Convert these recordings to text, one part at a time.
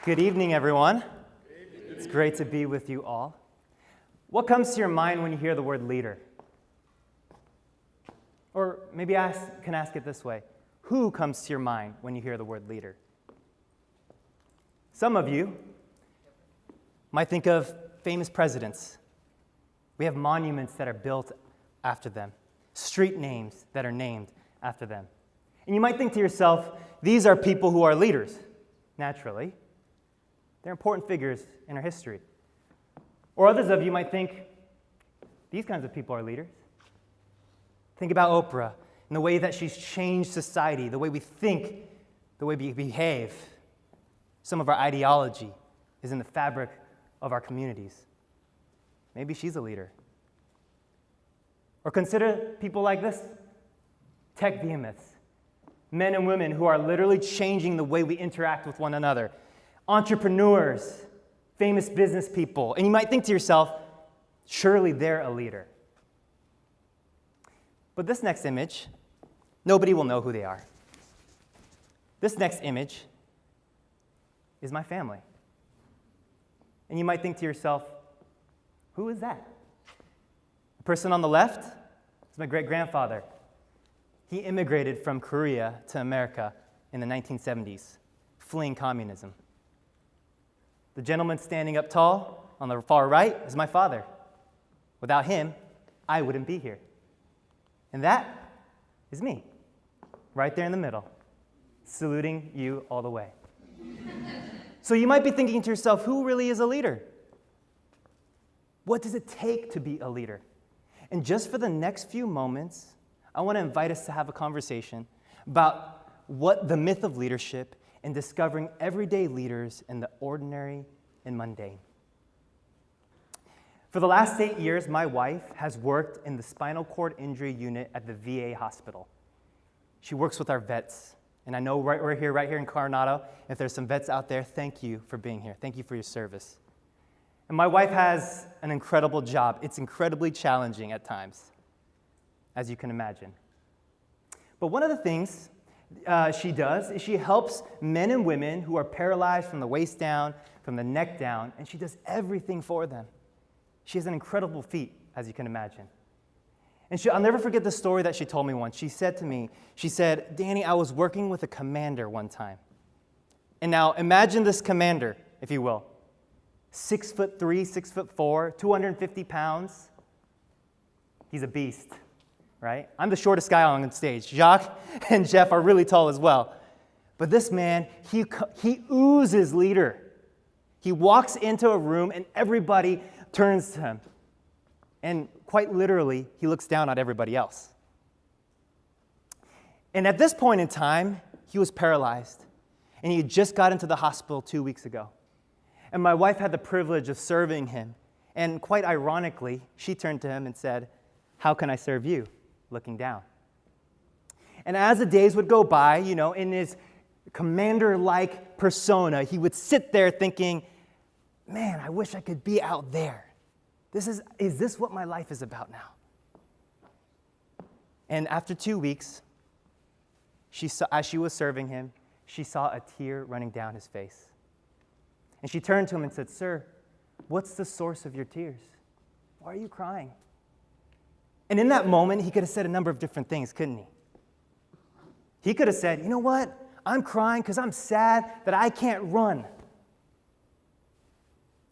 Good evening, everyone. It's great to be with you all. What comes to your mind when you hear the word leader? Or maybe I can ask it this way. Who comes to your mind when you hear the word leader? Some of you might think of famous presidents. We have monuments that are built after them, street names that are named after them. And you might think to yourself, these are people who are leaders, naturally. They're important figures in our history. Or others of you might think, these kinds of people are leaders. Think about Oprah and the way that she's changed society, the way we think, the way we behave. Some of our ideology is in the fabric of our communities. Maybe she's a leader. Or consider people like this, tech behemoths, men and women who are literally changing the way we interact with one another. Entrepreneurs, famous business people. And you might think to yourself, surely they're a leader. But this next image, nobody will know who they are. This next image is my family. And you might think to yourself, who is that? The person on the left is my great-grandfather. He immigrated from Korea to America in the 1970s, fleeing communism. The gentleman standing up tall on the far right is my father. Without him, I wouldn't be here. And that is me, right there in the middle, saluting you all the way. So you might be thinking to yourself, who really is a leader? What does it take to be a leader? And just for the next few moments, I want to invite us to have a conversation about what the myth of leadership and discovering everyday leaders in the ordinary and mundane. For the last 8 years, my wife has worked in the spinal cord injury unit at the VA hospital. She works with our vets. And I know we're here, right here in Coronado. If there's some vets out there, thank you for being here. Thank you for your service. And my wife has an incredible job. It's incredibly challenging at times, as you can imagine. But one of the things she does is she helps men and women who are paralyzed from the waist down, from the neck down, and she does everything for them. She has an incredible feat, as you can imagine. And I'll never forget the story that she told me once. She said to me, Danny, I was working with a commander one time. And now imagine this commander, if you will. 6'3", 6'4", 250 pounds. He's a beast, right? I'm the shortest guy on stage. Jacques and Jeff are really tall as well. But this man, he oozes leader. He walks into a room and everybody turns to him. And quite literally, he looks down at everybody else. And at this point in time, he was paralyzed. And he had just got into the hospital 2 weeks ago. And my wife had the privilege of serving him. And quite ironically, she turned to him and said, "How can I serve you?" looking down. And as the days would go by, in his commander-like persona, he would sit there thinking, man, I wish I could be out there. Is this what my life is about now? And after 2 weeks, as she was serving him, she saw a tear running down his face. And she turned to him and said, "Sir, what's the source of your tears? Why are you crying?" And in that moment, he could have said a number of different things, couldn't he? He could have said, "You know what? I'm crying because I'm sad that I can't run."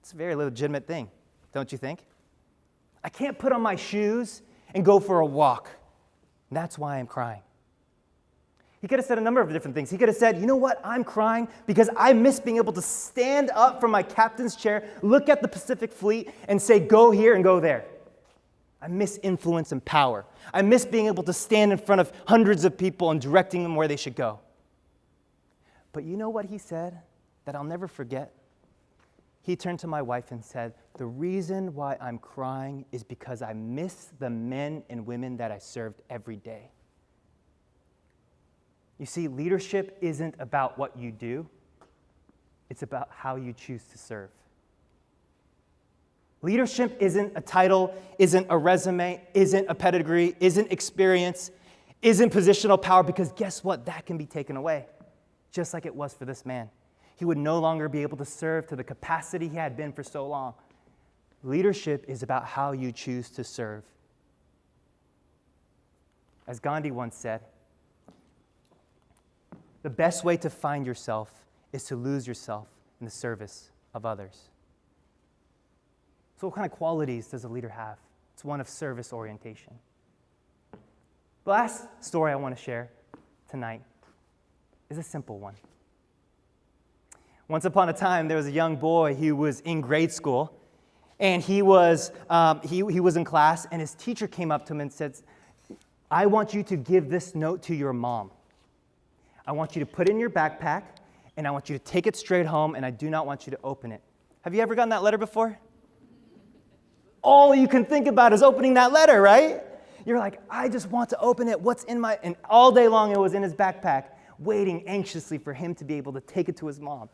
It's a very legitimate thing, don't you think? I can't put on my shoes and go for a walk. That's why I'm crying. He could have said a number of different things. He could have said, "You know what? I'm crying because I miss being able to stand up from my captain's chair, look at the Pacific Fleet, and say, go here and go there. I miss influence and power. I miss being able to stand in front of hundreds of people and directing them where they should go." But you know what he said that I'll never forget? He turned to my wife and said, "The reason why I'm crying is because I miss the men and women that I served every day." You see, leadership isn't about what you do. It's about how you choose to serve. Leadership isn't a title, isn't a resume, isn't a pedigree, isn't experience, isn't positional power, because guess what? That can be taken away, just like it was for this man. He would no longer be able to serve to the capacity he had been for so long. Leadership is about how you choose to serve. As Gandhi once said, the best way to find yourself is to lose yourself in the service of others. So what kind of qualities does a leader have? It's one of service orientation. The last story I want to share tonight is a simple one. Once upon a time, there was a young boy who was in grade school, and he was in class, and his teacher came up to him and said, I want you to give this note to your mom. I want you to put it in your backpack, and I want you to take it straight home, and I do not want you to open it. Have you ever gotten that letter before? All you can think about is opening that letter, right? You're like, I just want to open it. What's in my... And all day long, it was in his backpack, waiting anxiously for him to be able to take it to his mom.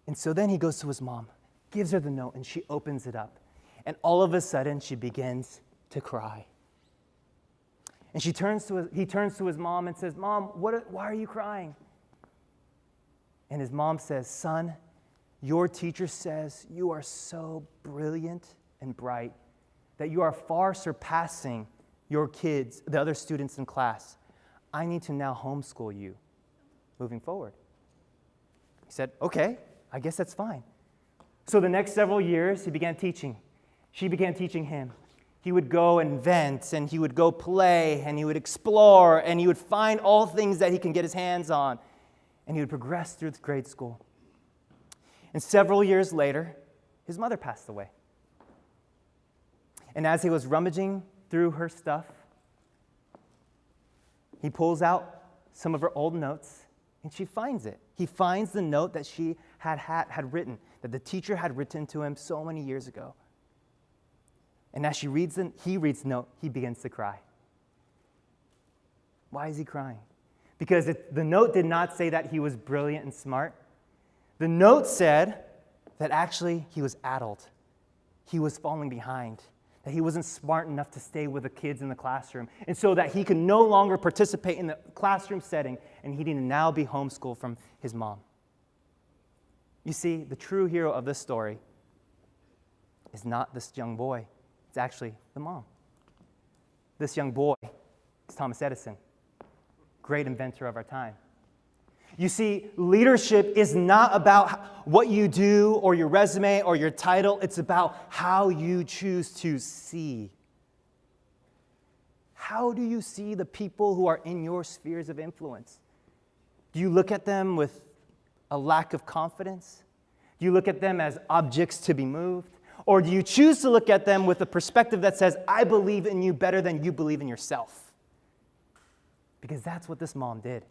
And so then he goes to his mom, gives her the note, and she opens it up. And all of a sudden, she begins to cry. And he turns to his mom and says, Mom, why are you crying? And his mom says, Son, your teacher says you are so brilliant and bright that you are far surpassing your kids, the other students in class. I need to now homeschool you moving forward. He said, okay, I guess that's fine. So the next several years, he began teaching. She began teaching him. He would go and vent, and he would go play, and he would explore, and he would find all things that he can get his hands on, and he would progress through grade school. And several years later, his mother passed away. And as he was rummaging through her stuff, he pulls out some of her old notes, and she finds it. He finds the note that she had written, that the teacher had written to him so many years ago. And as he reads the note, he begins to cry. Why is he crying? Because the note did not say that he was brilliant and smart. The note said that actually he was addled. He was falling behind, that he wasn't smart enough to stay with the kids in the classroom, and so that he could no longer participate in the classroom setting, and he needed to now be homeschooled from his mom. You see, the true hero of this story is not this young boy. It's actually the mom. This young boy is Thomas Edison, great inventor of our time. You see, leadership is not about what you do or your resume or your title. It's about how you choose to see. How do you see the people who are in your spheres of influence? Do you look at them with a lack of confidence? Do you look at them as objects to be moved? Or do you choose to look at them with a perspective that says, I believe in you better than you believe in yourself? Because that's what this mom did.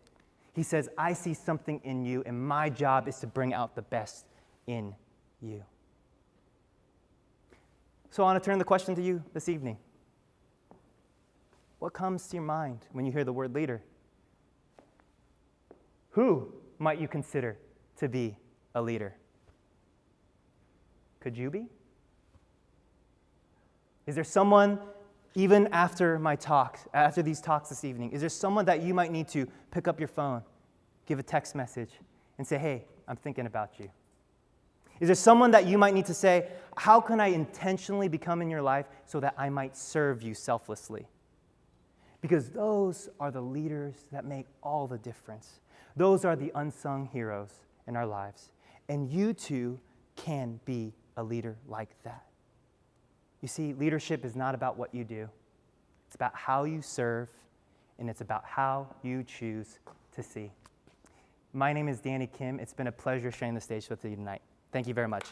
He says, I see something in you, and my job is to bring out the best in you. So I want to turn the question to you this evening. What comes to your mind when you hear the word leader? Who might you consider to be a leader? Could you be? Is there someone, even after my talk, after these talks this evening, is there someone that you might need to pick up your phone, give a text message, and say, hey, I'm thinking about you? Is there someone that you might need to say, how can I intentionally become in your life so that I might serve you selflessly? Because those are the leaders that make all the difference. Those are the unsung heroes in our lives. And you too can be a leader like that. You see, leadership is not about what you do. It's about how you serve, and it's about how you choose to see. My name is Dannykimm. It's been a pleasure sharing the stage with you tonight. Thank you very much.